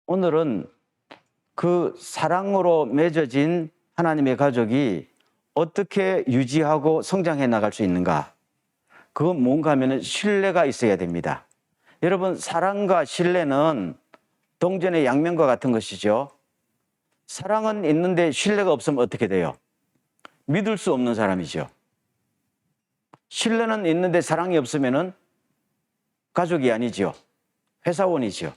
오늘은 그 사랑으로 맺어진 하나님의 가족이 어떻게 유지하고 성장해 나갈 수 있는가? 그건 뭔가 하면 신뢰가 있어야 됩니다. 여러분, 사랑과 신뢰는 동전의 양면과 같은 것이죠. 사랑은 있는데 신뢰가 없으면 어떻게 돼요? 믿을 수 없는 사람이죠. 신뢰는 있는데 사랑이 없으면 가족이 아니죠. 회사원이죠.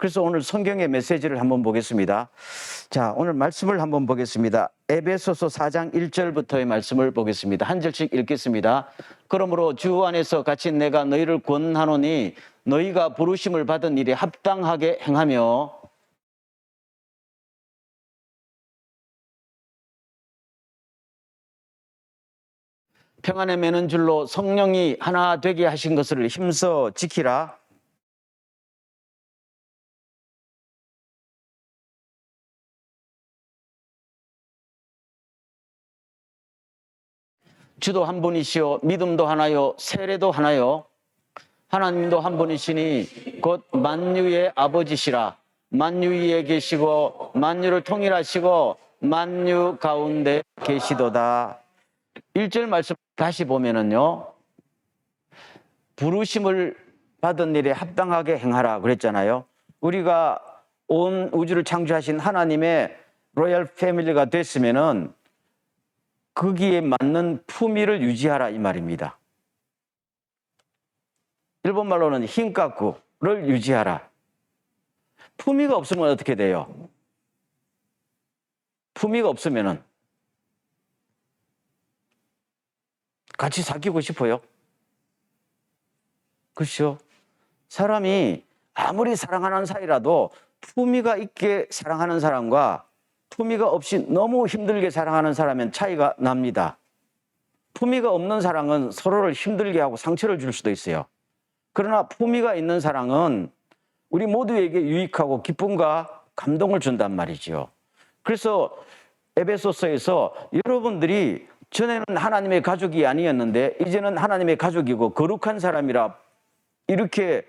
그래서 오늘 성경의 메시지를 한번 보겠습니다. 자, 오늘 말씀을 한번 보겠습니다. 에베소서 4장 1절부터의 말씀을 보겠습니다. 한 절씩 읽겠습니다. 그러므로 주 안에서 같이 내가 너희를 권하노니 너희가 부르심을 받은 일에 합당하게 행하며 평안에 매는 줄로 성령이 하나 되게 하신 것을 힘써 지키라. 주도 한 분이시요 믿음도 하나요 세례도 하나요 하나님도 한 분이시니 곧 만유의 아버지시라. 만유 위에 계시고 만유를 통일하시고 만유 가운데 계시도다. 1절 말씀 다시 보면은요, 부르심을 받은 일에 합당하게 행하라 그랬잖아요. 우리가 온 우주를 창조하신 하나님의 로얄 패밀리가 됐으면은 거기에 맞는 품위를 유지하라 이 말입니다. 일본말로는 힘가꾸를 유지하라. 품위가 없으면 어떻게 돼요? 품위가 없으면은 같이 사귀고 싶어요? 그렇죠? 사람이 아무리 사랑하는 사이라도 품위가 있게 사랑하는 사람과 품위가 없이 너무 힘들게 사랑하는 사람은 차이가 납니다. 품위가 없는 사랑은 서로를 힘들게 하고 상처를 줄 수도 있어요. 그러나 품위가 있는 사랑은 우리 모두에게 유익하고 기쁨과 감동을 준단 말이죠. 그래서 에베소서에서 여러분들이 전에는 하나님의 가족이 아니었는데 이제는 하나님의 가족이고 거룩한 사람이라 이렇게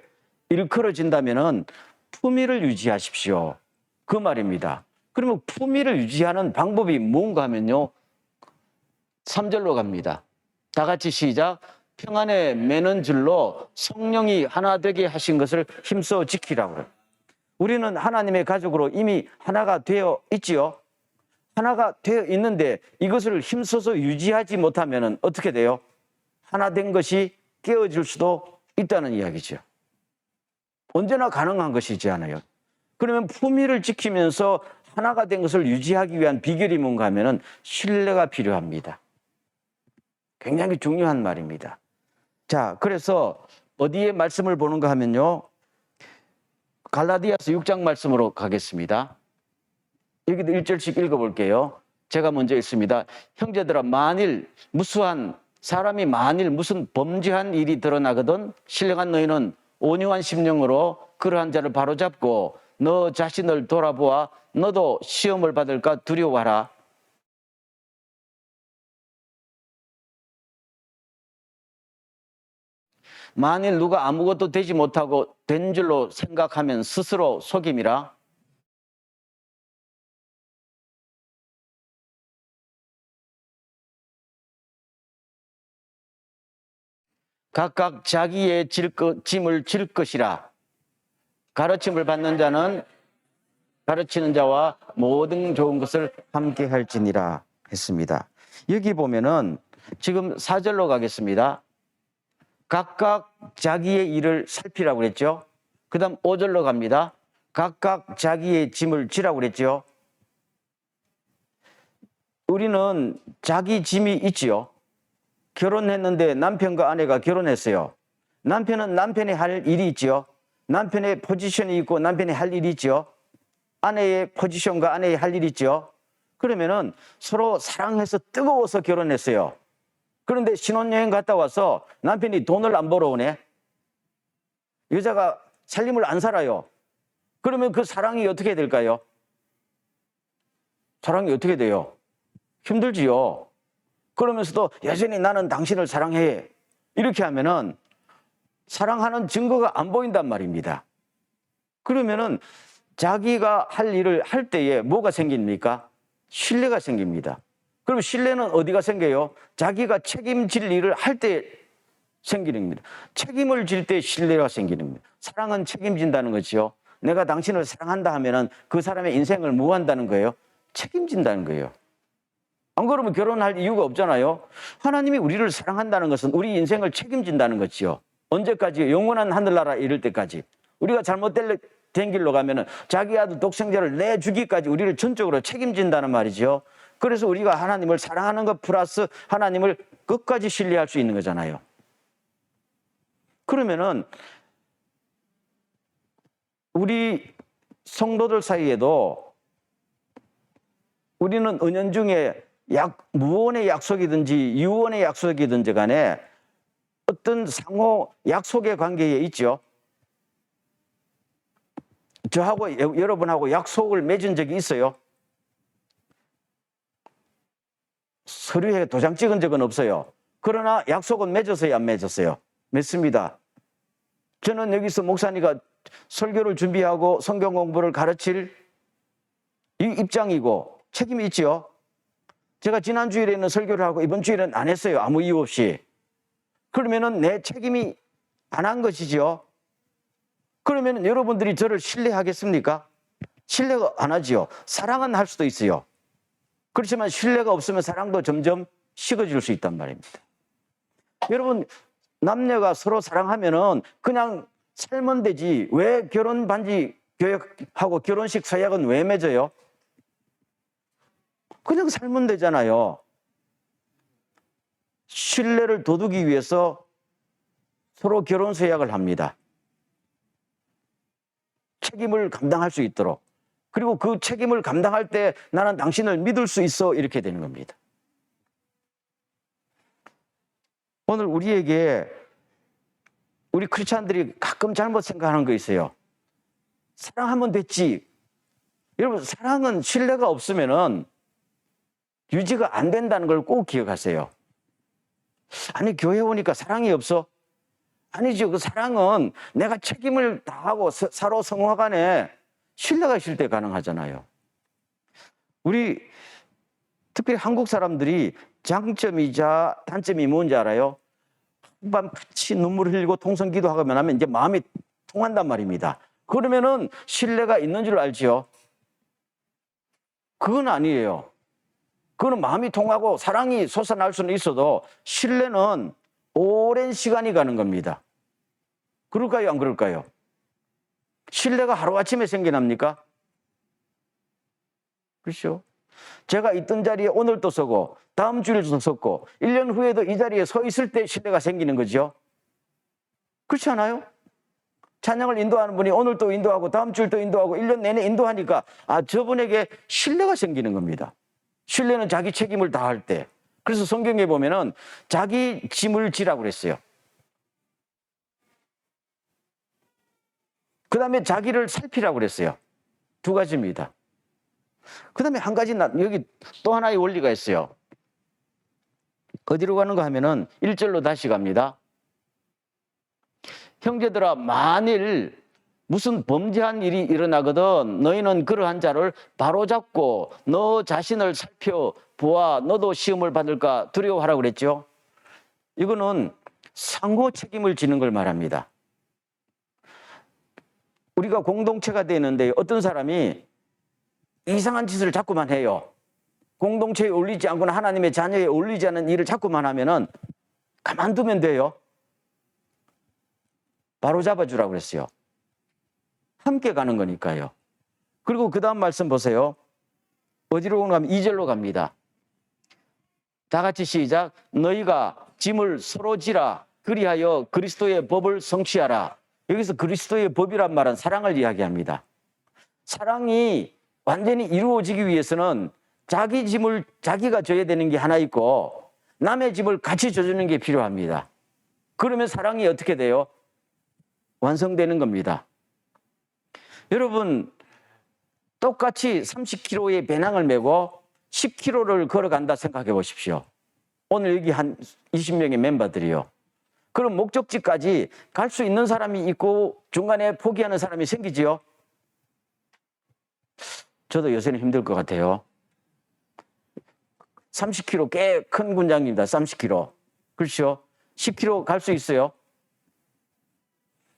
일컬어진다면 품위를 유지하십시오. 그 말입니다. 그러면 품위를 유지하는 방법이 뭔가 하면요, 3절로 갑니다. 다 같이 시작. 평안에 매는 줄로 성령이 하나 되게 하신 것을 힘써 지키라고 그래요. 우리는 하나님의 가족으로 이미 하나가 되어 있지요. 하나가 되어 있는데 이것을 힘써서 유지하지 못하면 어떻게 돼요? 하나 된 것이 깨어질 수도 있다는 이야기죠. 언제나 가능한 것이지 않아요. 그러면 품위를 지키면서 하나가 된 것을 유지하기 위한 비결이 뭔가 하면 신뢰가 필요합니다. 굉장히 중요한 말입니다. 자, 그래서 어디에 말씀을 보는가 하면요, 갈라디아서 6장 말씀으로 가겠습니다. 여기도 1절씩 읽어볼게요. 제가 먼저 읽습니다. 형제들아, 만일 사람이 무슨 범죄한 일이 드러나거든 신령한 너희는 온유한 심령으로 그러한 자를 바로잡고 너 자신을 돌아보아 너도 시험을 받을까 두려워하라. 만일 누가 아무것도 되지 못하고 된 줄로 생각하면 스스로 속임이라. 각각 자기의 짐을 질 것이라. 가르침을 받는 자는 가르치는 자와 모든 좋은 것을 함께 할지니라 했습니다. 여기 보면은 지금 4절로 가겠습니다. 각각 자기의 일을 살피라고 그랬죠. 그 다음 5절로 갑니다. 각각 자기의 짐을 지라고 그랬죠. 우리는 자기 짐이 있지요. 결혼했는데 남편과 아내가 결혼했어요. 남편은 남편이 할 일이 있지요. 남편의 포지션이 있고 남편이 할 일이 있지요. 아내의 포지션과 아내의 할 일이 있죠. 그러면은 서로 사랑해서 뜨거워서 결혼했어요. 그런데 신혼여행 갔다 와서 남편이 돈을 안 벌어오네. 여자가 살림을 안 살아요. 그러면 그 사랑이 어떻게 될까요? 사랑이 어떻게 돼요? 힘들지요. 그러면서도 여전히 나는 당신을 사랑해. 이렇게 하면은 사랑하는 증거가 안 보인단 말입니다. 그러면은 자기가 할 일을 할 때에 뭐가 생깁니까? 신뢰가 생깁니다. 그럼 신뢰는 어디가 생겨요? 자기가 책임질 일을 할 때 생기는 겁니다. 책임을 질 때 신뢰가 생기는 겁니다. 사랑은 책임진다는 거지요. 내가 당신을 사랑한다 하면은 그 사람의 인생을 뭐 한다는 거예요? 책임진다는 거예요. 안 그러면 결혼할 이유가 없잖아요. 하나님이 우리를 사랑한다는 것은 우리 인생을 책임진다는 거지요. 언제까지? 영원한 하늘나라 이를 때까지. 우리가 잘못된 길로 가면은 자기 아들 독생자를 내주기까지 우리를 전적으로 책임진다는 말이죠. 그래서 우리가 하나님을 사랑하는 것 플러스 하나님을 끝까지 신뢰할 수 있는 거잖아요. 그러면은 우리 성도들 사이에도 우리는 은연중에 무언의 약속이든지 유언의 약속이든지 간에 어떤 상호 약속의 관계에 있죠. 저하고 여러분하고 약속을 맺은 적이 있어요? 서류에 도장 찍은 적은 없어요. 그러나 약속은 맺었어요, 안 맺었어요? 맺습니다. 저는 여기서 목사님과 설교를 준비하고 성경 공부를 가르칠 이 입장이고 책임이 있죠. 제가 지난 주일에는 설교를 하고 이번 주일은 안 했어요. 아무 이유 없이. 그러면은 내 책임이 안 한 것이죠. 그러면 여러분들이 저를 신뢰하겠습니까? 신뢰가 안 하지요. 사랑은 할 수도 있어요. 그렇지만 신뢰가 없으면 사랑도 점점 식어질 수 있단 말입니다. 여러분, 남녀가 서로 사랑하면은 그냥 살면 되지. 왜 결혼 반지 교역하고 결혼식 서약은 왜 맺어요? 그냥 살면 되잖아요. 신뢰를 돋우기 위해서 서로 결혼 서약을 합니다. 책임을 감당할 수 있도록. 그리고 그 책임을 감당할 때 나는 당신을 믿을 수 있어 이렇게 되는 겁니다. 오늘 우리에게 우리 크리스찬들이 가끔 잘못 생각하는 거 있어요. 사랑하면 됐지. 여러분, 사랑은 신뢰가 없으면은 유지가 안 된다는 걸 꼭 기억하세요. 아니, 교회 오니까 사랑이 없어? 아니죠. 그 사랑은 내가 책임을 다하고 서로 성화 간에 신뢰가 있을 때 가능하잖아요. 우리 특별히 한국 사람들이 장점이자 단점이 뭔지 알아요? 한밤 같이 눈물을 흘리고 통성기도 하면 이제 마음이 통한단 말입니다. 그러면은 신뢰가 있는 줄 알지요? 그건 아니에요. 그거는 마음이 통하고 사랑이 솟아날 수는 있어도 신뢰는 오랜 시간이 가는 겁니다. 그럴까요? 안 그럴까요? 신뢰가 하루아침에 생겨납니까? 그렇죠? 제가 있던 자리에 오늘도 서고 다음 주일도 섰고 1년 후에도 이 자리에 서 있을 때 신뢰가 생기는 거죠. 그렇지 않아요? 찬양을 인도하는 분이 오늘 또 인도하고 다음 주일 또 인도하고 1년 내내 인도하니까 저분에게 신뢰가 생기는 겁니다. 신뢰는 자기 책임을 다할 때. 그래서 성경에 보면은 자기 짐을 지라고 그랬어요. 그 다음에 자기를 살피라고 그랬어요. 두 가지입니다. 그 다음에 한 가지, 여기 또 하나의 원리가 있어요. 어디로 가는가 하면은 1절로 다시 갑니다. 형제들아, 만일 무슨 범죄한 일이 일어나거든 너희는 그러한 자를 바로잡고 너 자신을 살펴보아 너도 시험을 받을까 두려워하라고 그랬죠. 이거는 상호 책임을 지는 걸 말합니다. 우리가 공동체가 되는데 어떤 사람이 이상한 짓을 자꾸만 해요. 공동체에 어울리지 않거나 하나님의 자녀에 어울리지 않는 일을 자꾸만 하면은 가만두면 돼요. 바로 잡아주라고 그랬어요. 함께 가는 거니까요. 그리고 그 다음 말씀 보세요. 어디로 가면 2절로 갑니다. 다 같이 시작. 너희가 짐을 서로 지라 그리하여 그리스도의 법을 성취하라. 여기서 그리스도의 법이란 말은 사랑을 이야기합니다. 사랑이 완전히 이루어지기 위해서는 자기 짐을 자기가 져야 되는 게 하나 있고 남의 짐을 같이 져주는 게 필요합니다. 그러면 사랑이 어떻게 돼요? 완성되는 겁니다. 여러분, 똑같이 30kg의 배낭을 메고 10km를 걸어간다 생각해 보십시오. 오늘 여기 한 20명의 멤버들이요. 그럼 목적지까지 갈 수 있는 사람이 있고 중간에 포기하는 사람이 생기지요. 저도 요새는 힘들 것 같아요. 30km 꽤 큰 군장입니다. 30km. 그렇죠? 10km 갈 수 있어요.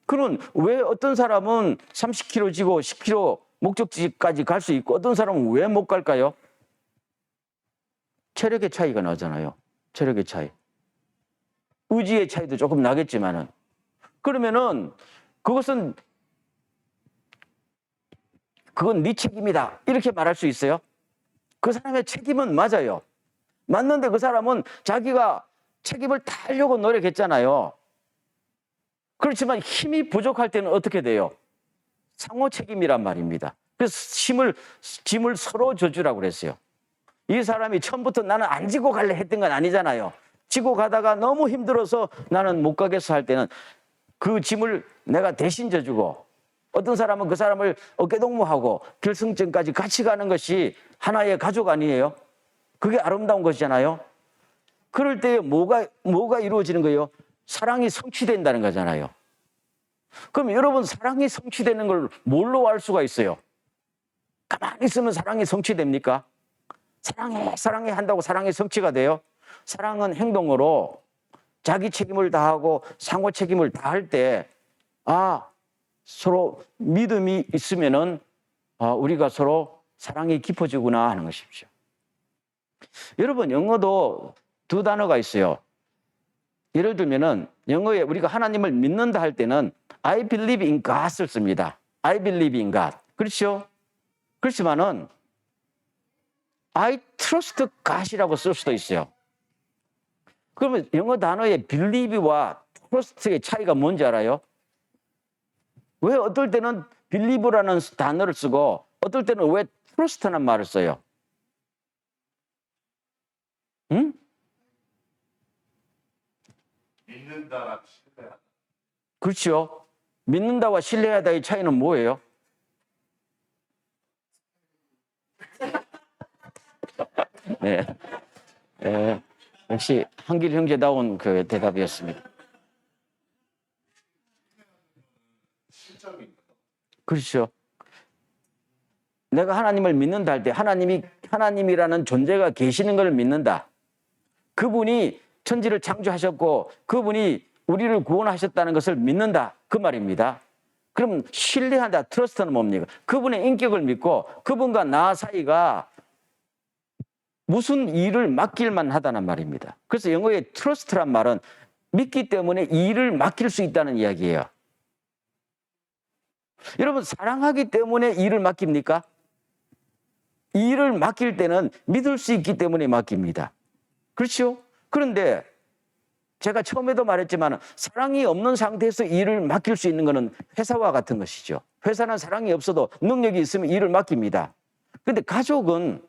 그럼 왜 어떤 사람은 30km 지고 10km 목적지까지 갈 수 있고 어떤 사람은 왜 못 갈까요? 체력의 차이가 나잖아요. 체력의 차이. 의지의 차이도 조금 나겠지만은. 그러면은 그건 네 책임이다. 이렇게 말할 수 있어요? 그 사람의 책임은 맞아요. 맞는데 그 사람은 자기가 책임을 다하려고 노력했잖아요. 그렇지만 힘이 부족할 때는 어떻게 돼요? 상호 책임이란 말입니다. 그래서 짐을 서로 져주라고 그랬어요. 이 사람이 처음부터 나는 안 지고 갈래 했던 건 아니잖아요. 지고 가다가 너무 힘들어서 나는 못 가겠어 할 때는 그 짐을 내가 대신 져주고 어떤 사람은 그 사람을 어깨동무하고 결승점까지 같이 가는 것이 하나의 가족 아니에요? 그게 아름다운 것이잖아요. 그럴 때 뭐가 이루어지는 거예요? 사랑이 성취된다는 거잖아요. 그럼 여러분 사랑이 성취되는 걸 뭘로 알 수가 있어요? 가만히 있으면 사랑이 성취됩니까? 사랑해 한다고 사랑이 성취가 돼요? 사랑은 행동으로 자기 책임을 다하고 상호 책임을 다할 때 서로 믿음이 있으면은 우리가 서로 사랑이 깊어지구나 하는 것이죠. 여러분 영어도 두 단어가 있어요. 예를 들면은 영어에 우리가 하나님을 믿는다 할 때는 I believe in God을 씁니다. I believe in God. 그렇죠? 그렇지만은 I trust God이라고 쓸 수도 있어요. 그러면 영어 단어의 believe와 trust의 차이가 뭔지 알아요? 왜 어떨 때는 believe라는 단어를 쓰고 어떨 때는 왜 trust라는 말을 써요? 응? 믿는다랑 신뢰하다. 그렇죠. 믿는다와 신뢰하다의 차이는 뭐예요? 네. 역시 한길 형제다운 그 대답이었습니다. 실적인 거. 그렇죠. 내가 하나님을 믿는다 할 때 하나님이라는 존재가 계시는 걸 믿는다. 그분이 천지를 창조하셨고 그분이 우리를 구원하셨다는 것을 믿는다. 그 말입니다. 그럼 신뢰한다. 트러스트는 뭡니까? 그분의 인격을 믿고 그분과 나 사이가 무슨 일을 맡길만 하다는 말입니다. 그래서 영어의 트러스트란 말은 믿기 때문에 일을 맡길 수 있다는 이야기예요. 여러분 사랑하기 때문에 일을 맡깁니까? 일을 맡길 때는 믿을 수 있기 때문에 맡깁니다. 그렇죠? 그런데 제가 처음에도 말했지만 사랑이 없는 상태에서 일을 맡길 수 있는 것은 회사와 같은 것이죠. 회사는 사랑이 없어도 능력이 있으면 일을 맡깁니다. 그런데 가족은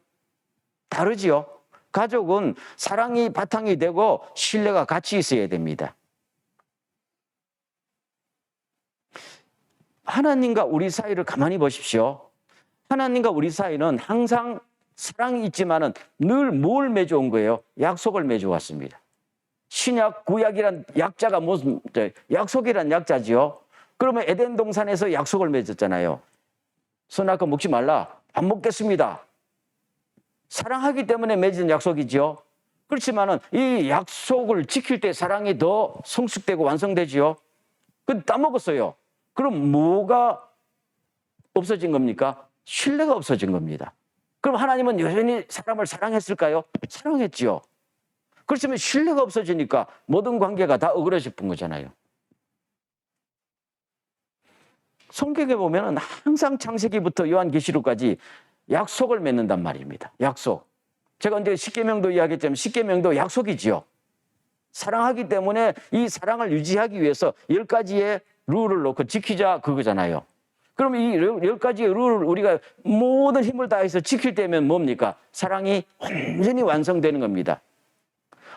다르지요. 가족은 사랑이 바탕이 되고 신뢰가 같이 있어야 됩니다. 하나님과 우리 사이를 가만히 보십시오. 하나님과 우리 사이는 항상 사랑이 있지만은 늘 뭘 맺어온 거예요? 약속을 맺어왔습니다. 신약, 구약이란 약자가 무슨 약속이란 약자지요. 그러면 에덴 동산에서 약속을 맺었잖아요. 선악과 먹지 말라. 안 먹겠습니다. 사랑하기 때문에 맺은 약속이지요. 그렇지만은 이 약속을 지킬 때 사랑이 더 성숙되고 완성되지요. 근데 따먹었어요. 그럼 뭐가 없어진 겁니까? 신뢰가 없어진 겁니다. 그럼 하나님은 여전히 사람을 사랑했을까요? 사랑했지요. 그렇지만 신뢰가 없어지니까 모든 관계가 다 어그러진 거잖아요. 성경에 보면 항상 창세기부터 요한계시록까지 약속을 맺는단 말입니다. 약속. 제가 이제 십계명도 이야기했지만 십계명도 약속이지요. 사랑하기 때문에 이 사랑을 유지하기 위해서 10가지의 룰을 놓고 지키자 그거잖아요. 그럼 이 10가지의 룰을 우리가 모든 힘을 다해서 지킬 때면 뭡니까? 사랑이 완전히 완성되는 겁니다.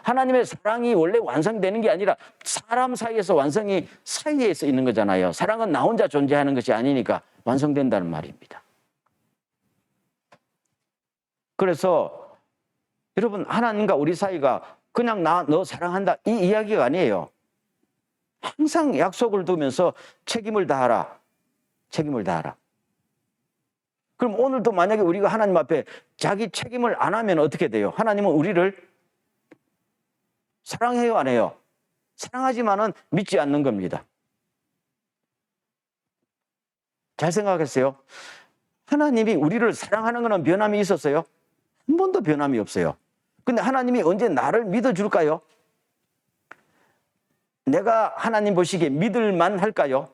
하나님의 사랑이 원래 완성되는 게 아니라 사람 사이에서 완성이 사이에서 있는 거잖아요. 사랑은 나 혼자 존재하는 것이 아니니까 완성된다는 말입니다. 그래서 여러분 하나님과 우리 사이가 그냥 너 사랑한다 이 이야기가 아니에요. 항상 약속을 두면서 책임을 다하라. 책임을 다하라. 그럼 오늘도 만약에 우리가 하나님 앞에 자기 책임을 안 하면 어떻게 돼요? 하나님은 우리를 사랑해요, 안 해요? 사랑하지만은 믿지 않는 겁니다. 잘 생각하세요. 하나님이 우리를 사랑하는 것은 변함이 있었어요? 한 번도 변함이 없어요. 근데 하나님이 언제 나를 믿어줄까요? 내가 하나님 보시기에 믿을만 할까요?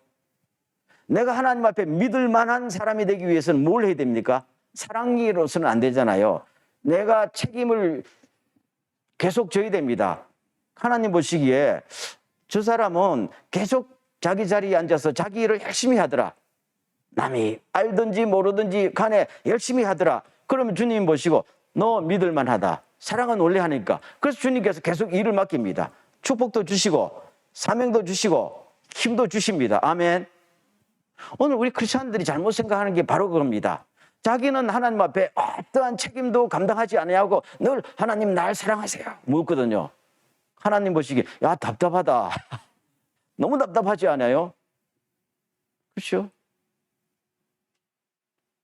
내가 하나님 앞에 믿을만한 사람이 되기 위해서는 뭘 해야 됩니까? 사랑이로서는 안 되잖아요. 내가 책임을 계속 져야 됩니다. 하나님 보시기에 저 사람은 계속 자기 자리에 앉아서 자기 일을 열심히 하더라. 남이 알든지 모르든지 간에 열심히 하더라. 그러면 주님 보시고 너 믿을만하다. 사랑은 원래 하니까. 그래서 주님께서 계속 일을 맡깁니다. 축복도 주시고 사명도 주시고 힘도 주십니다. 아멘. 오늘 우리 크리스천들이 잘못 생각하는 게 바로 그겁니다. 자기는 하나님 앞에 어떠한 책임도 감당하지 아니하고 늘 하나님 날 사랑하세요 묻거든요. 하나님 보시기에 야 답답하다. 너무 답답하지 않아요? 그렇죠?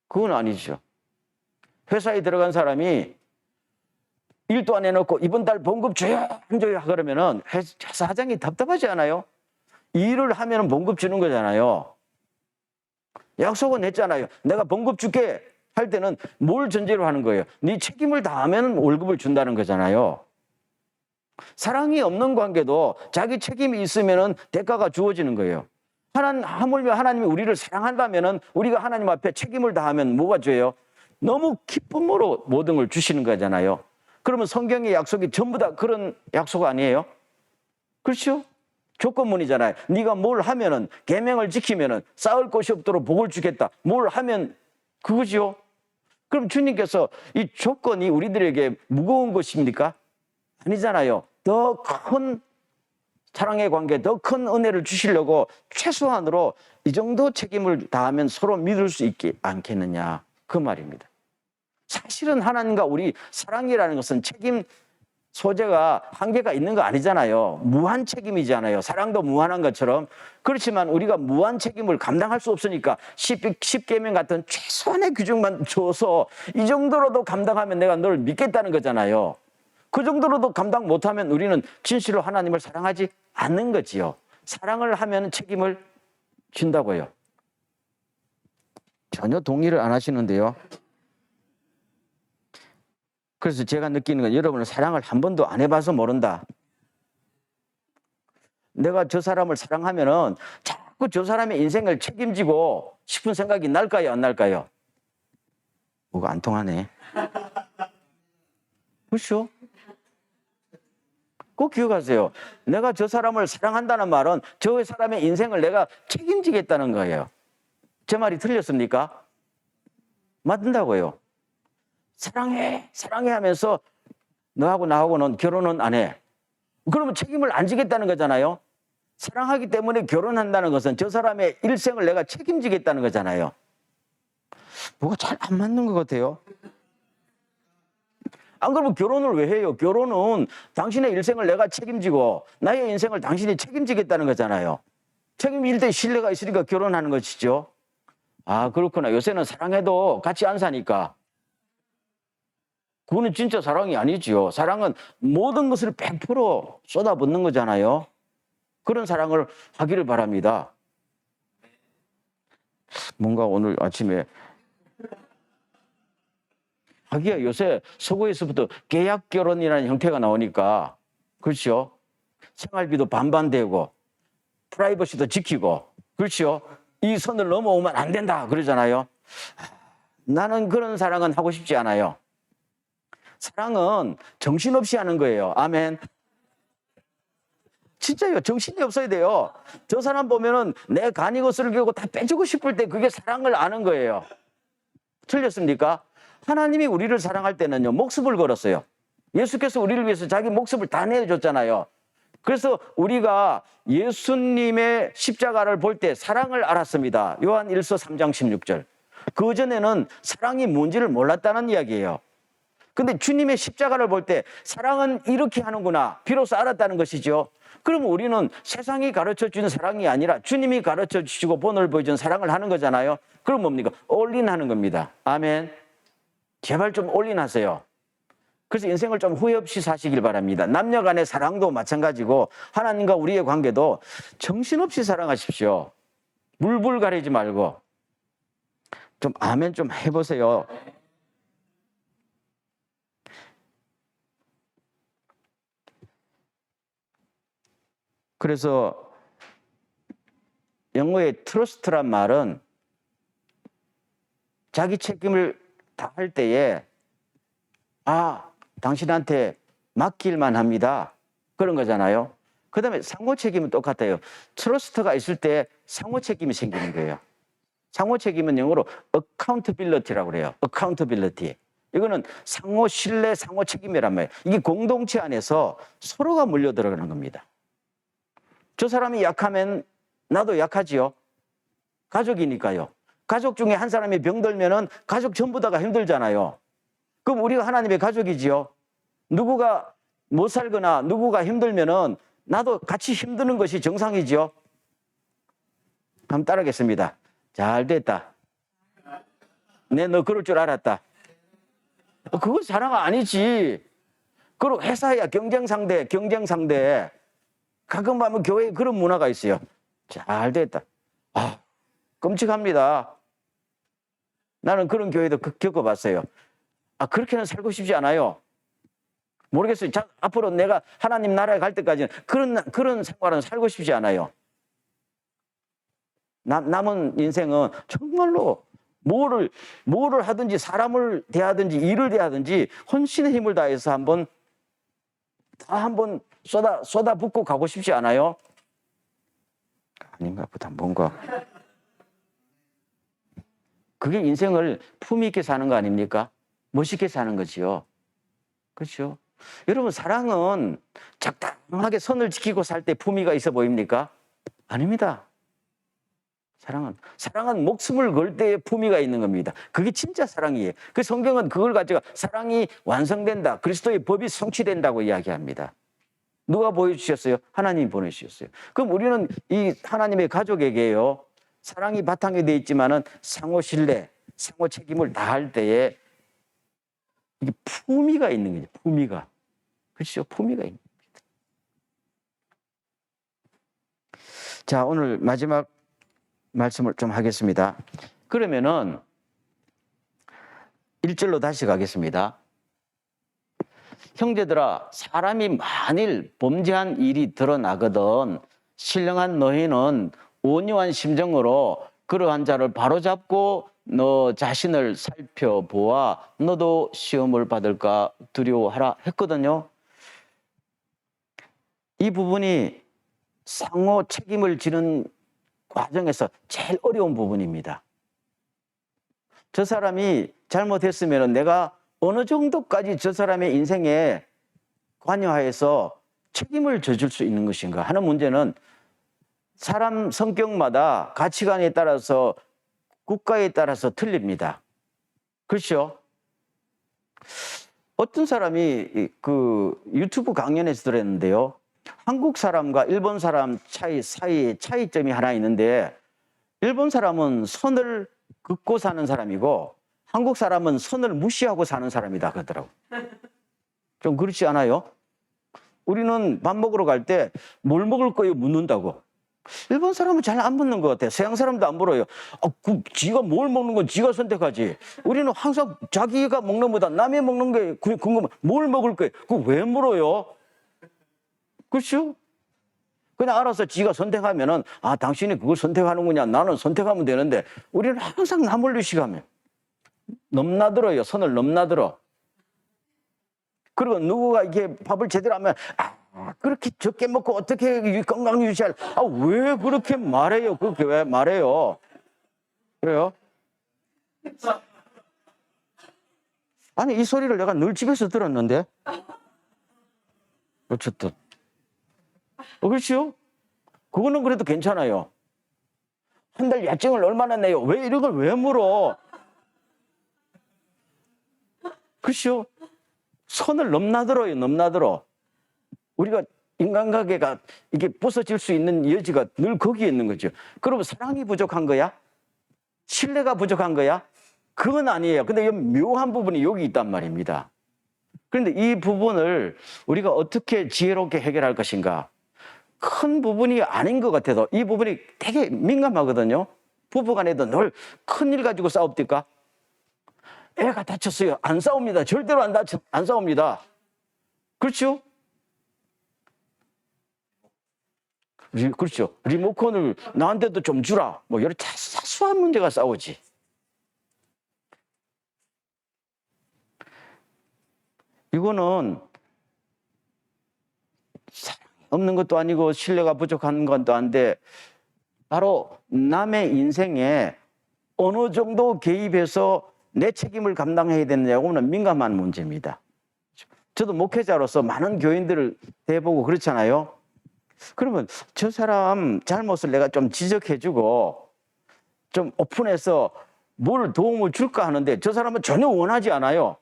그건 아니죠. 회사에 들어간 사람이 일도 안 해놓고 이번 달 봉급 줘요 안 줘요 그러면은 회사 사장이 답답하지 않아요? 일을 하면 봉급 주는 거잖아요. 약속은 했잖아요. 내가 봉급 줄게 할 때는 뭘 전제로 하는 거예요? 네 책임을 다하면 월급을 준다는 거잖아요. 사랑이 없는 관계도 자기 책임이 있으면 대가가 주어지는 거예요. 하물며 하나님이 우리를 사랑한다면 우리가 하나님 앞에 책임을 다하면 뭐가 줘요? 너무 기쁨으로 모든 걸 주시는 거잖아요. 그러면 성경의 약속이 전부 다 그런 약속 아니에요? 그렇죠? 조건문이잖아요. 네가 뭘 하면은 계명을 지키면은 쌓을 곳이 없도록 복을 주겠다. 뭘 하면 그거죠. 그럼 주님께서 이 조건이 우리들에게 무거운 것입니까? 아니잖아요. 더 큰 사랑의 관계, 더 큰 은혜를 주시려고 최소한으로 이 정도 책임을 다하면 서로 믿을 수 있지 않겠느냐 그 말입니다. 사실은 하나님과 우리 사랑이라는 것은 책임 소재가 한계가 있는 거 아니잖아요. 무한 책임이잖아요. 사랑도 무한한 것처럼. 그렇지만 우리가 무한 책임을 감당할 수 없으니까 10계명 같은 최소한의 규정만 줘서 이 정도로도 감당하면 내가 널 믿겠다는 거잖아요. 그 정도로도 감당 못하면 우리는 진실로 하나님을 사랑하지 않는 거지요. 사랑을 하면 책임을 진다고요. 전혀 동의를 안 하시는데요. 그래서 제가 느끼는 건 여러분은 사랑을 한 번도 안 해봐서 모른다. 내가 저 사람을 사랑하면은 자꾸 저 사람의 인생을 책임지고 싶은 생각이 날까요, 안 날까요? 뭐가 안 통하네. 그렇죠? 꼭 기억하세요. 내가 저 사람을 사랑한다는 말은 저 사람의 인생을 내가 책임지겠다는 거예요. 제 말이 틀렸습니까? 맞는다고요. 사랑해, 사랑해 하면서 너하고 나하고는 결혼은 안 해. 그러면 책임을 안 지겠다는 거잖아요. 사랑하기 때문에 결혼한다는 것은 저 사람의 일생을 내가 책임지겠다는 거잖아요. 뭐가 잘 안 맞는 것 같아요. 안 그러면 결혼을 왜 해요? 결혼은 당신의 일생을 내가 책임지고 나의 인생을 당신이 책임지겠다는 거잖아요. 책임질 때 신뢰가 있으니까 결혼하는 것이죠. 아, 그렇구나. 요새는 사랑해도 같이 안 사니까. 그거는 진짜 사랑이 아니지요. 사랑은 모든 것을 100% 쏟아붓는 거잖아요. 그런 사랑을 하기를 바랍니다. 뭔가 오늘 아침에 하기야 요새 서구에서부터 계약 결혼이라는 형태가 나오니까 그렇죠. 생활비도 반반 되고 프라이버시도 지키고 그렇죠. 이 선을 넘어오면 안 된다 그러잖아요. 나는 그런 사랑은 하고 싶지 않아요. 사랑은 정신없이 하는 거예요. 아멘. 진짜요. 정신이 없어야 돼요. 저 사람 보면은 내 간이것을 겨고 다 빼주고 싶을 때 그게 사랑을 아는 거예요. 틀렸습니까? 하나님이 우리를 사랑할 때는요, 목숨을 걸었어요. 예수께서 우리를 위해서 자기 목숨을 다 내어줬잖아요. 그래서 우리가 예수님의 십자가를 볼 때 사랑을 알았습니다. 요한 1서 3장 16절. 그전에는 사랑이 뭔지를 몰랐다는 이야기예요. 근데 주님의 십자가를 볼 때 사랑은 이렇게 하는구나 비로소 알았다는 것이죠. 그럼 우리는 세상이 가르쳐주는 사랑이 아니라 주님이 가르쳐주시고 본을 보여준 사랑을 하는 거잖아요. 그럼 뭡니까? 올인하는 겁니다. 아멘. 제발 좀 올인하세요. 그래서 인생을 좀 후회 없이 사시길 바랍니다. 남녀 간의 사랑도 마찬가지고 하나님과 우리의 관계도 정신없이 사랑하십시오. 물불 가리지 말고. 좀 아멘 좀 해보세요. 그래서 영어의 트러스트란 말은 자기 책임을 다할 때에 당신한테 맡길만 합니다. 그런 거잖아요. 그 다음에 상호 책임은 똑같아요. 트러스트가 있을 때 상호 책임이 생기는 거예요. 상호 책임은 영어로 accountability라고 그래요. accountability. 이거는 상호 신뢰, 상호 책임이란 말이에요. 이게 공동체 안에서 서로가 물려 들어가는 겁니다. 저 사람이 약하면 나도 약하지요. 가족이니까요. 가족 중에 한 사람이 병들면은 가족 전부 다가 힘들잖아요. 그럼 우리가 하나님의 가족이지요. 누구가 못 살거나 누구가 힘들면은 나도 같이 힘드는 것이 정상이지요. 한번 따라하겠습니다. 잘 됐다. 너 그럴 줄 알았다. 그건 사랑 아니지. 그리고 회사야 경쟁 상대. 가끔 보면 교회에 그런 문화가 있어요. 잘 됐다. 끔찍합니다. 나는 그런 교회도 겪어봤어요. 그렇게는 살고 싶지 않아요. 모르겠어요. 앞으로 내가 하나님 나라에 갈 때까지는 그런 생활은 살고 싶지 않아요. 남은 인생은 정말로 뭐를 하든지 사람을 대하든지 일을 대하든지 헌신의 힘을 다해서 한번 쏟아붓고 가고 싶지 않아요? 아닌가 보다 뭔가. 그게 인생을 품위 있게 사는 거 아닙니까? 멋있게 사는 거지요. 그렇죠? 여러분 사랑은 적당하게 선을 지키고 살 때 품위가 있어 보입니까? 아닙니다. 사랑은 목숨을 걸 때의 품위가 있는 겁니다. 그게 진짜 사랑이에요. 그 성경은 그걸 가지고 사랑이 완성된다. 그리스도의 법이 성취된다고 이야기합니다. 누가 보여주셨어요? 하나님이 보내주셨어요. 그럼 우리는 이 하나님의 가족에게요. 사랑이 바탕이 되어 있지만은 상호 신뢰, 상호 책임을 다할 때에 이게 품위가 있는 거죠. 품위가. 그렇죠? 품위가 있는 겁니다. 자, 오늘 마지막 말씀을 좀 하겠습니다. 그러면은 1절로 다시 가겠습니다. 형제들아, 사람이 만일 범죄한 일이 드러나거든 신령한 너희는 온유한 심정으로 그러한 자를 바로잡고 너 자신을 살펴보아 너도 시험을 받을까 두려워하라 했거든요. 이 부분이 상호 책임을 지는 과정에서 제일 어려운 부분입니다. 저 사람이 잘못했으면 내가 어느 정도까지 저 사람의 인생에 관여하여서 책임을 져줄 수 있는 것인가 하는 문제는 사람 성격마다 가치관에 따라서 국가에 따라서 틀립니다. 그렇죠? 어떤 사람이 그 유튜브 강연에서 들었는데요. 한국 사람과 일본 사람 사이에 차이점이 하나 있는데 일본 사람은 선을 긋고 사는 사람이고 한국 사람은 선을 무시하고 사는 사람이다 그러더라고. 좀 그렇지 않아요? 우리는 밥 먹으러 갈 때 뭘 먹을 거예요? 묻는다고. 일본 사람은 잘 안 묻는 것 같아요. 서양 사람도 안 물어요. 지가 뭘 먹는 건 지가 선택하지. 우리는 항상 자기가 먹는 것보다 남이 먹는 게 궁금해. 뭘 먹을 거예요? 그거 왜 물어요? 그렇죠? 그냥 알아서 지가 선택하면은 당신이 그걸 선택하는구나. 나는 선택하면 되는데 우리는 항상 남을 의식하면 넘나들어요. 선을 넘나들어. 그리고 누구가 이렇게 밥을 제대로 하면 그렇게 적게 먹고 어떻게 건강 유지할? 왜 그렇게 말해요? 그렇게 왜 말해요? 그래요? 아니 이 소리를 내가 늘 집에서 들었는데 어쨌든 그렇죠? 그거는 그래도 괜찮아요. 한 달 야증을 얼마나 내요? 왜 이런 걸 왜 물어? 그렇죠? 선을 넘나들어요, 넘나들어. 우리가 인간관계가 이게 부서질 수 있는 여지가 늘 거기에 있는 거죠. 그러면 사랑이 부족한 거야? 신뢰가 부족한 거야? 그건 아니에요. 근데 이 묘한 부분이 여기 있단 말입니다. 그런데 이 부분을 우리가 어떻게 지혜롭게 해결할 것인가? 큰 부분이 아닌 것 같아서 이 부분이 되게 민감하거든요. 부부간에도 늘 큰일 가지고 싸웁니까? 애가 다쳤어요. 안 싸웁니다. 절대로 안 싸웁니다. 그렇죠? 그렇죠. 리모컨을 나한테도 좀 주라. 뭐 여러 사소한 문제가 싸우지. 이거는 사랑이 없는 것도 아니고 신뢰가 부족한 것도 아닌데 바로 남의 인생에 어느 정도 개입해서 내 책임을 감당해야 되느냐고는 민감한 문제입니다. 저도 목회자로서 많은 교인들을 대보고 그렇잖아요. 그러면 저 사람 잘못을 내가 좀 지적해주고 좀 오픈해서 뭘 도움을 줄까 하는데 저 사람은 전혀 원하지 않아요.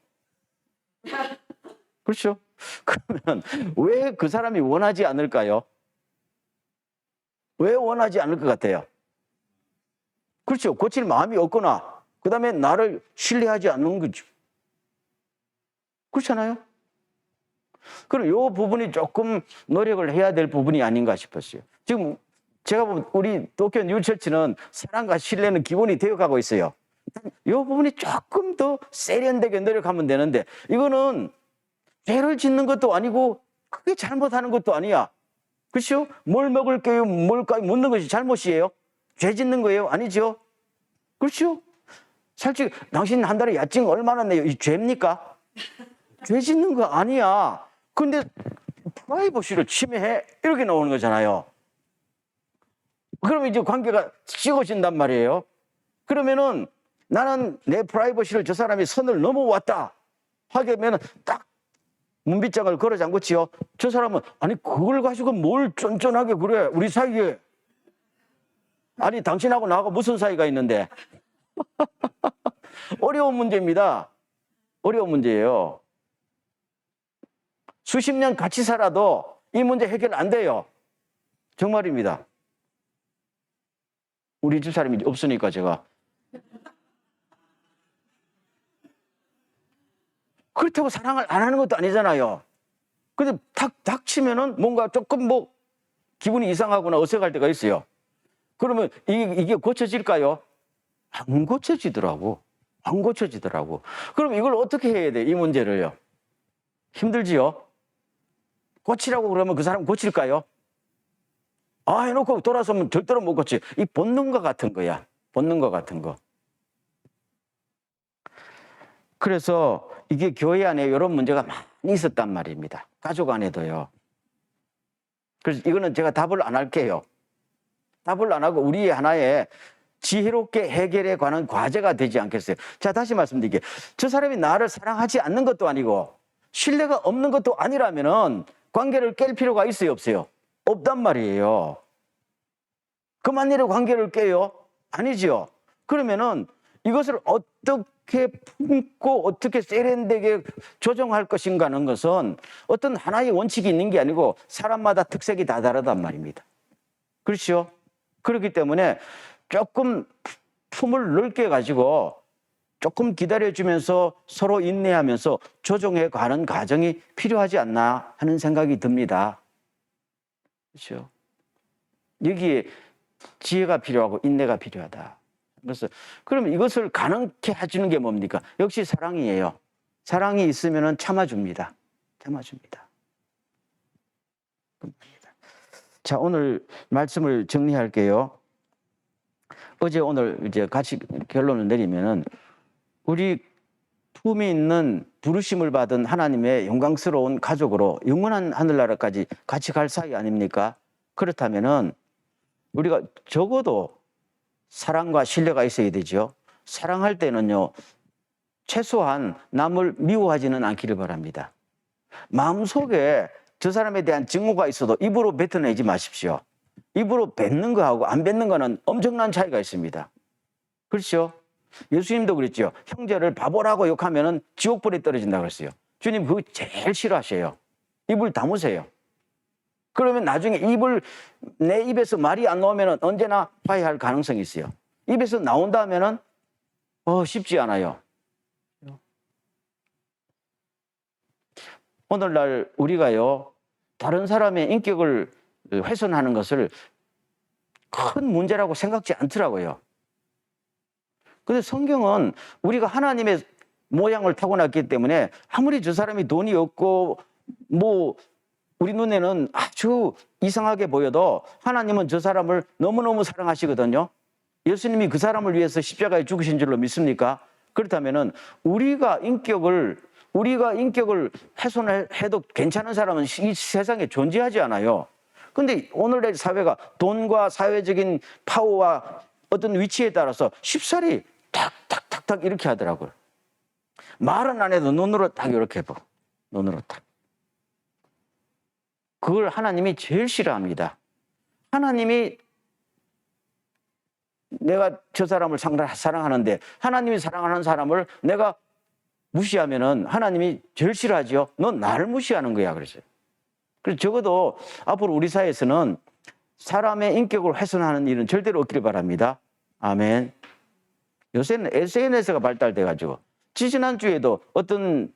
그렇죠? 그러면 왜 그 사람이 원하지 않을까요? 왜 원하지 않을 것 같아요? 그렇죠. 고칠 마음이 없거나 그 다음에 나를 신뢰하지 않는 거죠. 그렇잖아요? 그럼 이 부분이 조금 노력을 해야 될 부분이 아닌가 싶었어요. 지금 제가 보면 우리 도쿄 뉴처치는 사랑과 신뢰는 기본이 되어가고 있어요. 이 부분이 조금 더 세련되게 노력하면 되는데 이거는 죄를 짓는 것도 아니고 크게 잘못하는 것도 아니야. 그렇죠? 뭘 먹을게요? 뭘까요? 묻는 것이 잘못이에요? 죄 짓는 거예요? 아니죠? 그렇죠? 솔직히 당신 한 달에 야증 얼마나 내요? 이 죄입니까? 죄 짓는 거 아니야. 근데 프라이버시를 침해해? 이렇게 나오는 거잖아요. 그러면 이제 관계가 식어진단 말이에요. 그러면은 나는 내 프라이버시를 저 사람이 선을 넘어왔다 하게 되면 딱 문빗장을 걸어 잠그지요. 저 사람은 아니 그걸 가지고 뭘 쫀쫀하게 그래 우리 사이에. 아니 당신하고 나하고 무슨 사이가 있는데. 어려운 문제입니다. 어려운 문제예요. 수십 년 같이 살아도 이 문제 해결 안 돼요. 정말입니다. 우리 집 사람이 없으니까 제가. 그렇다고 사랑을 안 하는 것도 아니잖아요. 근데 닥치면은 뭔가 조금 뭐 기분이 이상하거나 어색할 때가 있어요. 그러면 이게 고쳐질까요? 안 고쳐지더라고. 안 고쳐지더라고. 그럼 이걸 어떻게 해야 돼? 이 문제를요. 힘들지요? 고치라고 그러면 그 사람 고칠까요? 아, 해놓고 돌아서면 절대로 못 고치. 이 본능과 같은 거야. 본능과 같은 거. 그래서 이게 교회 안에 이런 문제가 많이 있었단 말입니다. 가족 안에도요. 그래서 이거는 제가 답을 안 할게요. 답을 안 하고 우리의 하나의 지혜롭게 해결에 관한 과제가 되지 않겠어요? 자, 다시 말씀드릴게요. 저 사람이 나를 사랑하지 않는 것도 아니고 신뢰가 없는 것도 아니라면은 관계를 깰 필요가 있어요, 없어요? 없단 말이에요. 그만 일에 관계를 깨요? 아니죠. 그러면은 이것을 어떻게 품고 어떻게 세련되게 조정할 것인가 하는 것은 어떤 하나의 원칙이 있는 게 아니고 사람마다 특색이 다 다르단 말입니다. 그렇죠? 그렇기 때문에 조금 품을 넓게 가지고 조금 기다려주면서 서로 인내하면서 조정해 가는 과정이 필요하지 않나 하는 생각이 듭니다. 그렇죠? 여기에 지혜가 필요하고 인내가 필요하다. 그래서 그러면 이것을 가능케 해주는 게 뭡니까? 역시 사랑이에요. 사랑이 있으면 참아줍니다. 참아줍니다. 자, 오늘 말씀을 정리할게요. 어제 오늘 이제 같이 결론을 내리면은 우리 품이 있는 부르심을 받은 하나님의 영광스러운 가족으로 영원한 하늘나라까지 같이 갈 사이 아닙니까? 그렇다면은 우리가 적어도 사랑과 신뢰가 있어야 되죠. 사랑할 때는요, 최소한 남을 미워하지는 않기를 바랍니다. 마음속에 저 사람에 대한 증오가 있어도 입으로 뱉어내지 마십시오. 입으로 뱉는 거하고 안 뱉는 거는 엄청난 차이가 있습니다. 그렇죠? 예수님도 그랬죠. 형제를 바보라고 욕하면 지옥불에 떨어진다고 그랬어요. 주님 그거 제일 싫어하셔요. 입을 다무세요. 그러면 나중에 내 입에서 말이 안 나오면 언제나 화해할 가능성이 있어요. 입에서 나온다 하면은 쉽지 않아요. 오늘날 우리가요, 다른 사람의 인격을 훼손하는 것을 큰 문제라고 생각지 않더라고요. 근데 성경은 우리가 하나님의 모양을 타고났기 때문에 아무리 저 사람이 돈이 없고 우리 눈에는 아주 이상하게 보여도 하나님은 저 사람을 너무너무 사랑하시거든요. 예수님이 그 사람을 위해서 십자가에 죽으신 줄로 믿습니까? 그렇다면은 우리가 인격을 훼손해도 괜찮은 사람은 이 세상에 존재하지 않아요. 근데 오늘의 사회가 돈과 사회적인 파워와 어떤 위치에 따라서 쉽사리 탁탁탁탁 이렇게 하더라고요. 말은 안 해도 눈으로 딱 이렇게 봐. 눈으로 딱. 그걸 하나님이 제일 싫어합니다. 하나님이 내가 저 사람을 사랑하는데 하나님이 사랑하는 사람을 내가 무시하면은 하나님이 제일 싫어하지요. 넌 나를 무시하는 거야. 그랬어요. 그래서 적어도 앞으로 우리 사회에서는 사람의 인격을 훼손하는 일은 절대로 없기를 바랍니다. 아멘. 요새는 SNS가 발달돼가지고 지지난주에도 어떤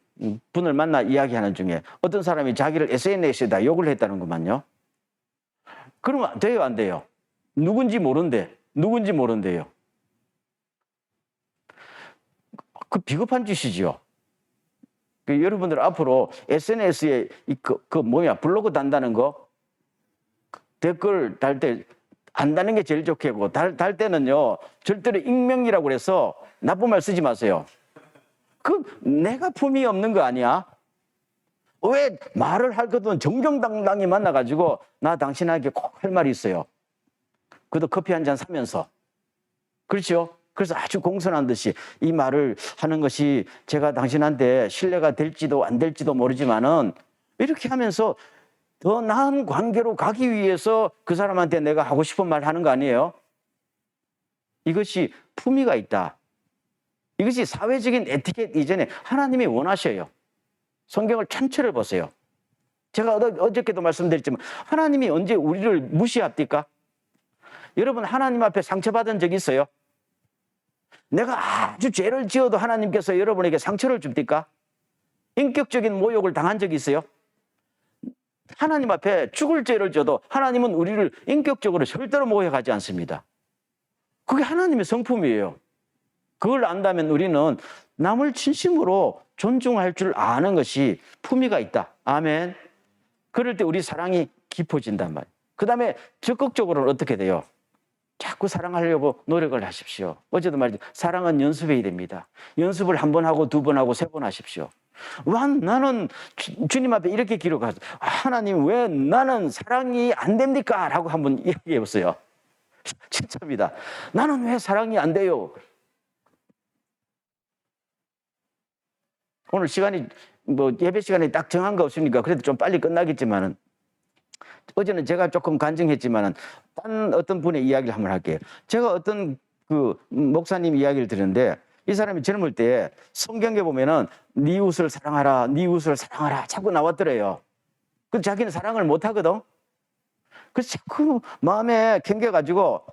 분을 만나 이야기하는 중에 어떤 사람이 자기를 SNS에다 욕을 했다는구만요. 그러면 돼요, 안 돼요? 누군지 모른대요. 그 비겁한 짓이지요. 여러분들 앞으로 SNS에 블로그 단다는 거 댓글 달 때 안 다는 게 제일 좋겠고 달 때는요 절대로 익명이라고 그래서 나쁜 말 쓰지 마세요. 내가 품이 없는 거 아니야? 왜 말을 할 것은 정정당당히 만나가지고 나 당신에게 꼭 할 말이 있어요. 그래도 커피 한 잔 사면서. 그렇죠? 그래서 아주 공손한 듯이 이 말을 하는 것이 제가 당신한테 신뢰가 될지도 안 될지도 모르지만은 이렇게 하면서 더 나은 관계로 가기 위해서 그 사람한테 내가 하고 싶은 말 하는 거 아니에요? 이것이 품위가 있다. 이것이 사회적인 에티켓 이전에 하나님이 원하셔요. 성경을 전체를 보세요. 제가 어저께도 말씀드렸지만 하나님이 언제 우리를 무시합니까? 여러분 하나님 앞에 상처받은 적 있어요? 내가 아주 죄를 지어도 하나님께서 여러분에게 상처를 줍니까? 인격적인 모욕을 당한 적이 있어요? 하나님 앞에 죽을 죄를 져도 하나님은 우리를 인격적으로 절대로 모욕하지 않습니다. 그게 하나님의 성품이에요. 그걸 안다면 우리는 남을 진심으로 존중할 줄 아는 것이 품위가 있다. 아멘. 그럴 때 우리 사랑이 깊어진단 말이에요. 그 다음에 적극적으로는 어떻게 돼요? 자꾸 사랑하려고 노력을 하십시오. 어제도 말했죠. 사랑은 연습해야 됩니다. 연습을 한 번 하고 두 번 하고 세 번 하십시오. 나는 주님 앞에 이렇게 기록하죠. 하나님 왜 나는 사랑이 안 됩니까? 라고 한번 얘기해 보세요. 진짜입니다. 나는 왜 사랑이 안 돼요? 오늘 시간이 예배 시간이 딱 정한 거 없으니까 그래도 좀 빨리 끝나겠지만은 어제는 제가 조금 간증했지만은 딴 어떤 분의 이야기를 한번 할게요. 제가 어떤 목사님 이야기를 들었는데 이 사람이 젊을 때 성경에 보면은 네 이웃을 사랑하라, 네 이웃을 사랑하라 자꾸 나왔더래요. 근데 자기는 사랑을 못 하거든. 그래서 자꾸 마음에 캥겨가지고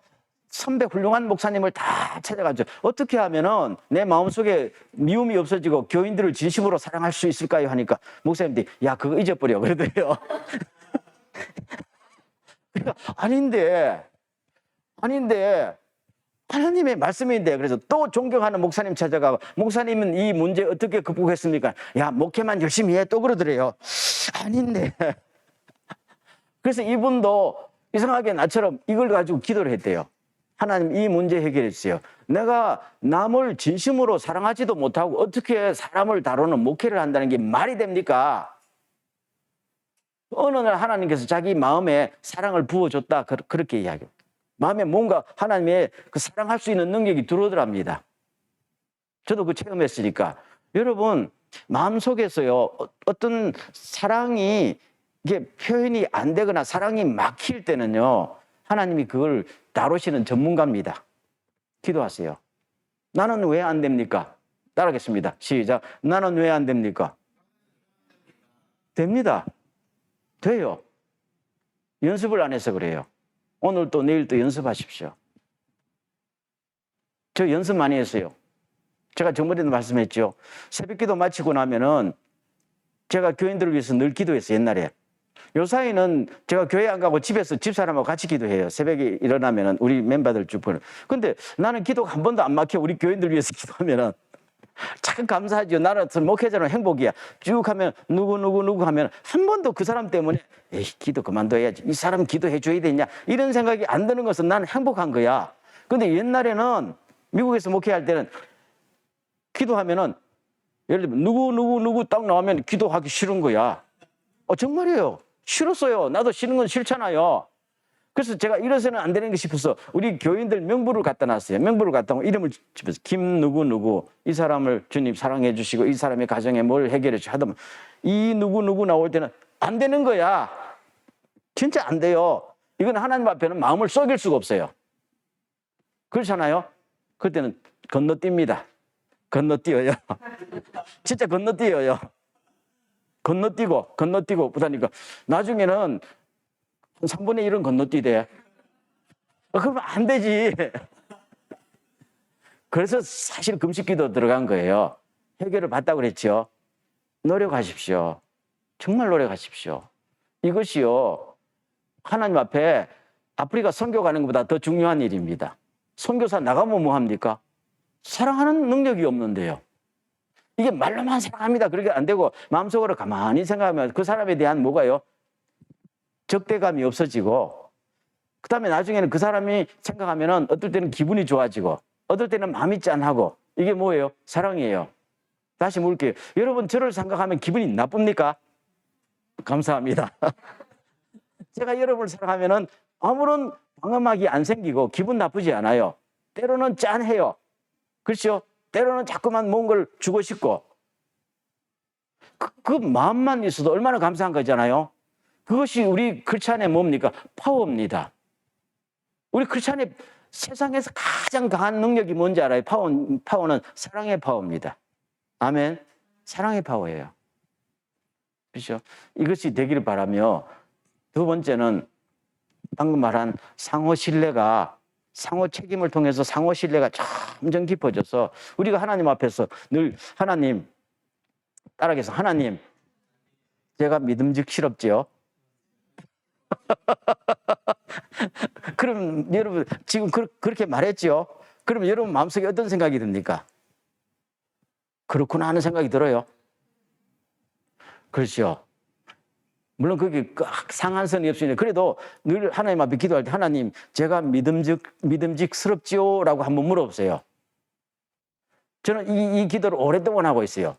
선배 훌륭한 목사님을 다 찾아가지고 어떻게 하면은 내 마음속에 미움이 없어지고 교인들을 진심으로 사랑할 수 있을까요? 하니까 목사님들이 야 그거 잊어버려 그러더래요. 아닌데 하나님의 말씀인데 그래서 또 존경하는 목사님 찾아가고 목사님은 이 문제 어떻게 극복했습니까? 야 목회만 열심히 해 또 그러더래요. 아닌데 그래서 이분도 이상하게 나처럼 이걸 가지고 기도를 했대요. 하나님 이 문제 해결해 주세요. 내가 남을 진심으로 사랑하지도 못하고 어떻게 사람을 다루는 목회를 한다는 게 말이 됩니까? 어느 날 하나님께서 자기 마음에 사랑을 부어줬다 그렇게 이야기해요. 마음에 뭔가 하나님의 그 사랑할 수 있는 능력이 들어오더랍니다. 저도 그 체험했으니까. 여러분 마음속에서요 어떤 사랑이 이게 표현이 안 되거나 사랑이 막힐 때는요 하나님이 그걸 다루시는 전문가입니다. 기도하세요. 나는 왜 안 됩니까? 따라하겠습니다. 시작. 나는 왜 안 됩니까? 됩니다. 돼요. 연습을 안 해서 그래요. 오늘 또 내일 또 연습하십시오. 저 연습 많이 했어요. 제가 저번에도 말씀했죠. 새벽기도 마치고 나면은 제가 교인들을 위해서 늘 기도했어요. 옛날에. 요 사이는 제가 교회 안 가고 집에서 집사람하고 같이 기도해요. 새벽에 일어나면은 우리 멤버들 쭉 보는. 근데 나는 기도가 한 번도 안 막혀. 우리 교인들 위해서 기도하면은 참 감사하죠. 나는 목회자는 행복이야. 쭉 하면 누구 하면 한 번도 그 사람 때문에 에이, 기도 그만둬야지. 이 사람 기도해 줘야 되냐. 이런 생각이 안 드는 것은 나는 행복한 거야. 근데 옛날에는 미국에서 목회할 때는 기도하면은 예를 들면 누구 딱 나오면 기도하기 싫은 거야. 정말이에요. 싫었어요. 나도 싫은 건 싫잖아요. 그래서 제가 이래서는 안 되는 게 싶어서 우리 교인들 명부를 갖다 놨어요. 명부를 갖다 놓고 이름을 집어서 김 누구 이 사람을 주님 사랑해 주시고 이 사람의 가정에 뭘 해결해 주시고 하다 보면 이 누구 나올 때는 안 되는 거야. 진짜 안 돼요. 이건 하나님 앞에는 마음을 썩일 수가 없어요. 그렇잖아요. 그때는 건너뜁니다. 건너뛰어요. 진짜 건너뛰어요. 건너뛰고 그러니까 나중에는 한 3분의 1은 건너뛰대. 그러면 안 되지. 그래서 사실 금식기도 들어간 거예요. 해결을 받다고 그랬죠. 노력하십시오. 정말 노력하십시오. 이것이요. 하나님 앞에 아프리카 선교 가는 것보다 더 중요한 일입니다. 선교사 나가면 뭐 합니까? 사랑하는 능력이 없는데요. 이게 말로만 사랑합니다. 그렇게 안 되고 마음속으로 가만히 생각하면 그 사람에 대한 뭐가요? 적대감이 없어지고 그다음에 나중에는 그 사람이 생각하면은 어떨 때는 기분이 좋아지고 어떨 때는 마음이 짠하고 이게 뭐예요? 사랑이에요. 다시 물을게요. 여러분 저를 생각하면 기분이 나쁩니까? 감사합니다. 제가 여러분을 사랑하면은 아무런 방음막이 안 생기고 기분 나쁘지 않아요. 때로는 짠해요. 그렇죠? 때로는 자꾸만 뭔가를 주고 싶고 그 마음만 있어도 얼마나 감사한 거잖아요. 그것이 우리 크리스찬의 뭡니까? 파워입니다. 우리 크리스찬의 세상에서 가장 강한 능력이 뭔지 알아요? 파워는 사랑의 파워입니다. 아멘. 사랑의 파워예요. 그렇죠? 이것이 되기를 바라며 두 번째는 방금 말한 상호 신뢰가 상호 책임을 통해서 상호 신뢰가 점점 깊어져서 우리가 하나님 앞에서 늘 하나님 따라해서 하나님 제가 믿음직스럽지요. 그럼 여러분 지금 그렇게 말했죠. 그럼 여러분 마음속에 어떤 생각이 듭니까? 그렇구나 하는 생각이 들어요. 그렇죠. 물론 그게 상한선이 없으니 그래도 늘 하나님 앞에 기도할 때 하나님 제가 믿음직스럽지요? 라고 한번 물어보세요. 저는 이 기도를 오랫동안 하고 있어요.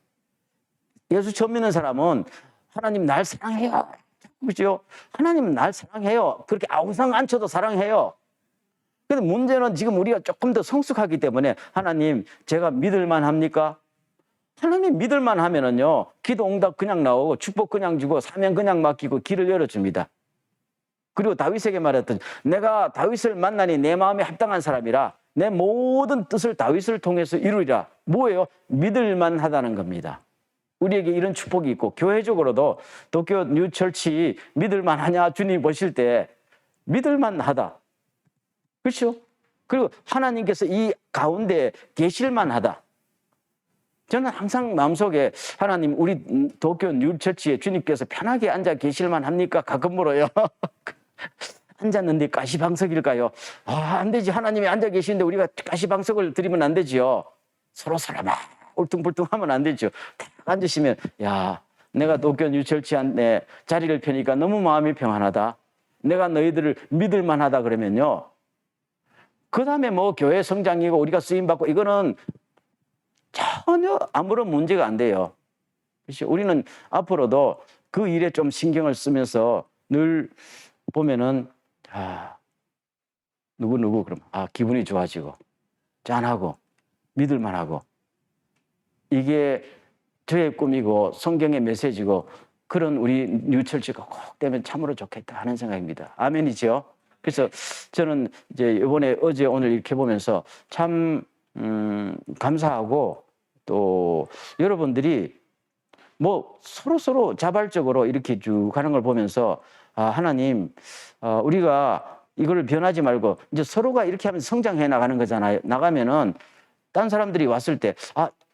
예수 처음 믿는 사람은 하나님 날 사랑해요. 그렇죠? 하나님은 날 사랑해요. 그렇게 아우성 안 쳐도 사랑해요. 근데 문제는 지금 우리가 조금 더 성숙하기 때문에 하나님 제가 믿을만 합니까? 하나님 믿을만 하면은요 기도 응답 그냥 나오고 축복 그냥 주고 사명 그냥 맡기고 길을 열어줍니다. 그리고 다윗에게 말했던 내가 다윗을 만나니 내 마음에 합당한 사람이라 내 모든 뜻을 다윗을 통해서 이루리라. 뭐예요? 믿을만 하다는 겁니다. 우리에게 이런 축복이 있고 교회적으로도 도쿄 뉴처치 믿을만 하냐 주님 보실 때 믿을만 하다. 그렇죠? 그리고 하나님께서 이 가운데 계실만 하다. 저는 항상 마음속에 하나님 우리 도쿄 뉴처치에 주님께서 편하게 앉아 계실만 합니까? 가끔 물어요. 앉았는데 가시방석일까요? 안 되지. 하나님이 앉아 계시는데 우리가 가시방석을 드리면 안 되지요. 서로 막 울퉁불퉁하면 안 되죠. 딱 앉으시면 야 내가 도쿄 뉴처치 안에 자리를 펴니까 너무 마음이 평안하다. 내가 너희들을 믿을 만하다 그러면요. 그 다음에 뭐 교회 성장이고 우리가 쓰임받고 이거는 전혀 아무런 문제가 안 돼요. 그렇죠? 우리는 앞으로도 그 일에 좀 신경을 쓰면서 늘 보면은 누구 그러면 기분이 좋아지고 짠하고 믿을만하고 이게 저의 꿈이고 성경의 메시지고 그런 우리 뉴처치가 꼭 되면 참으로 좋겠다 하는 생각입니다. 아멘이죠? 그래서 저는 이제 이번에 어제 오늘 이렇게 보면서 참 감사하고 또 여러분들이 뭐 서로 자발적으로 이렇게 쭉 가는 걸 보면서 하나님, 우리가 이거를 변하지 말고 이제 서로가 이렇게 하면 성장해 나가는 거잖아요. 나가면은 딴 사람들이 왔을 때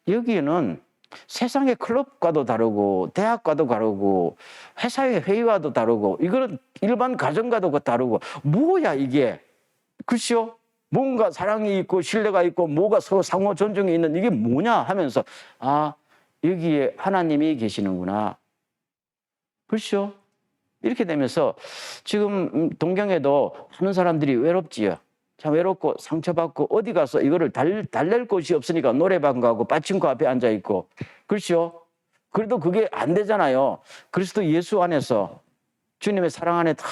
여기에는 세상의 클럽과도 다르고 대학과도 다르고 회사의 회의와도 다르고 이거는 일반 가정과도 다르고 뭐야 이게, 그렇죠? 뭔가 사랑이 있고 신뢰가 있고 뭐가 서로 상호 존중이 있는 이게 뭐냐 하면서 여기에 하나님이 계시는구나. 그렇죠? 이렇게 되면서 지금 동경에도 많은 사람들이 외롭지요. 참 외롭고 상처받고 어디 가서 이거를 달랠 곳이 없으니까 노래방 가고 빠친코 앞에 앉아 있고, 그렇죠? 그래도 그게 안 되잖아요. 그리스도 예수 안에서 주님의 사랑 안에 탁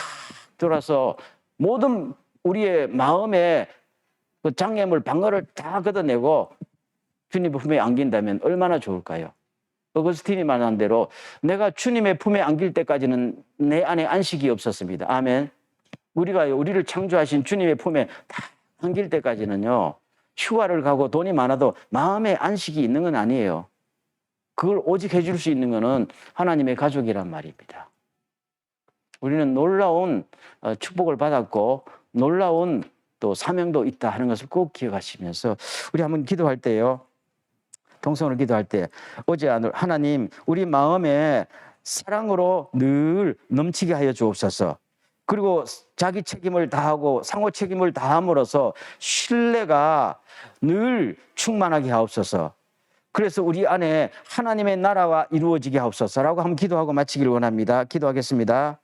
들어서 모든 우리의 마음의 그 장애물 방어를 다 걷어내고 주님의 품에 안긴다면 얼마나 좋을까요? 어거스틴이 말한 대로 내가 주님의 품에 안길 때까지는 내 안에 안식이 없었습니다. 아멘. 우리를 창조하신 주님의 품에 다 안길 때까지는요, 휴가를 가고 돈이 많아도 마음에 안식이 있는 건 아니에요. 그걸 오직 해줄 수 있는 거는 하나님의 가족이란 말입니다. 우리는 놀라운 축복을 받았고 놀라운 또 사명도 있다 하는 것을 꼭 기억하시면서 우리 한번 기도할 때요, 동성으로 기도할 때 어제 하나님 우리 마음에 사랑으로 늘 넘치게 하여 주옵소서. 그리고 자기 책임을 다하고 상호 책임을 다함으로써 신뢰가 늘 충만하게 하옵소서. 그래서 우리 안에 하나님의 나라가 이루어지게 하옵소서라고 한번 기도하고 마치기를 원합니다. 기도하겠습니다.